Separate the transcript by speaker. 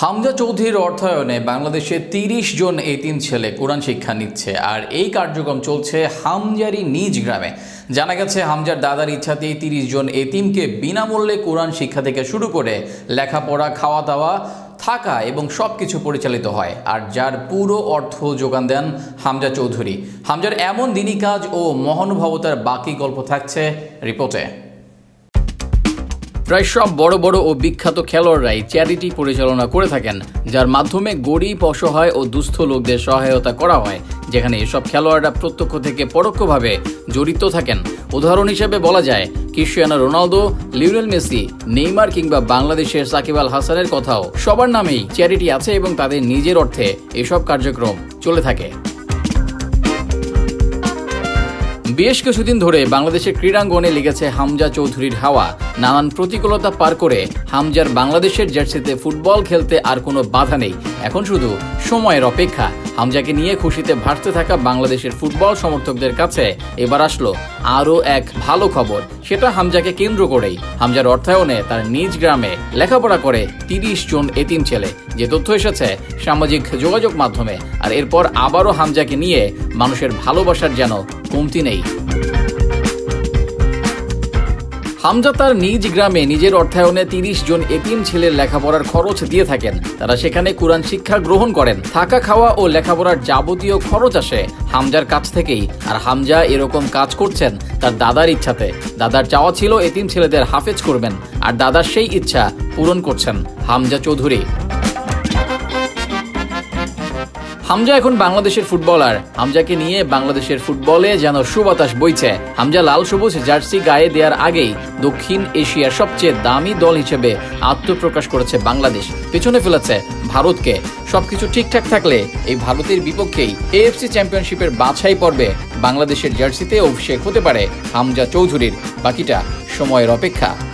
Speaker 1: হামজা চৌধুরীর অর্থায়নে বাংলাদেশে ৩০ জন এতিম ছেলে কোরআন শিক্ষা নিচ্ছে। আর এই কার্যক্রম চলছে হামজারই নিজ গ্রামে। জানা গেছে হামজার দাদার ইচ্ছাতেই ৩০ জন এতিমকে বিনামূল্যে কোরআন শিক্ষা থেকে শুরু করে লেখাপড়া, খাওয়া দাওয়া, থাকা এবং সব কিছু পরিচালিত হয়। আর যার পুরো অর্থ যোগান দেন হামজা চৌধুরী। হামজার এমন দিনী কাজ ও মহানুভবতার বাকি গল্প থাকছে রিপোর্টে। প্রায় সব বড় বড় ও বিখ্যাত খেলোয়াড়রাই চ্যারিটি পরিচালনা করে থাকেন, যার মাধ্যমে গরিব, অসহায় ও দুস্থ লোকদের সহায়তা করা হয়, যেখানে এসব খেলোয়াড়রা প্রত্যক্ষ থেকে পরোক্ষভাবে জড়িত থাকেন। উদাহরণ হিসেবে বলা যায় Cristiano Ronaldo, Lionel Messi, Neymar কিংবা বাংলাদেশের সাকিব আল হাসানের কথাও। সবার নামেই চ্যারিটি আছে এবং তাদের নিজের অর্থে এসব কার্যক্রম চলে থাকে। বেশ কিছুদিন ধরে বাংলাদেশের ক্রীড়াঙ্গনে লেগেছে হামজা চৌধুরীর হাওয়া। নানান প্রতিকূলতা পার করে হামজার বাংলাদেশের জার্সিতে ফুটবল খেলতে আর কোনো বাধা নেই। এখন শুধু সময়ের অপেক্ষা। হামজাকে নিয়ে খুশিতে ভাসতে থাকা বাংলাদেশের ফুটবল সমর্থকদের কাছে এবার আসলো আরও এক ভালো খবর। সেটা হামজাকে কেন্দ্র করেই। হামজার অর্থায়নে তার নিজ গ্রামে লেখাপড়া করে ৩০ জন এতিম ছেলে। যে তথ্য এসেছে সামাজিক যোগাযোগ মাধ্যমে। আর এরপর আবারও হামজাকে নিয়ে মানুষের ভালোবাসার যেন কমতি নেই। হামজা তার নিজ গ্রামে নিজের অর্থায়নে ৩০ জন এতিম ছেলের লেখাপড়ার খরচ দিয়ে থাকেন। তারা সেখানে কোরআন শিক্ষা গ্রহণ করেন। থাকা, খাওয়া ও লেখাপড়ার যাবতীয় খরচ আসে হামজার কাছ থেকেই। আর হামজা এরকম কাজ করছেন তার দাদার ইচ্ছাতে। দাদার চাওয়া ছিল এতিম ছেলেদের হাফেজ করবেন, আর দাদার সেই ইচ্ছা পূরণ করছেন হামজা চৌধুরী। হামজা এখন বাংলাদেশের ফুটবলার। হামজাকে নিয়ে বাংলাদেশের ফুটবলে যেন সুবাতাস বইছে। হামজা লাল সবুজ জার্সি গায়ে দেওয়ার আগেই দক্ষিণ এশিয়ার সবচেয়ে দামি দল হিসেবে আত্মপ্রকাশ করেছে বাংলাদেশ। পেছনে ফেলেছে ভারতকে। সবকিছু ঠিকঠাক থাকলে এই ভারতের বিপক্ষেই এএফসি চ্যাম্পিয়নশিপের বাছাই পর্বে বাংলাদেশের জার্সিতে অভিষেক হতে পারে হামজা চৌধুরীর। বাকিটা সময়ের অপেক্ষা।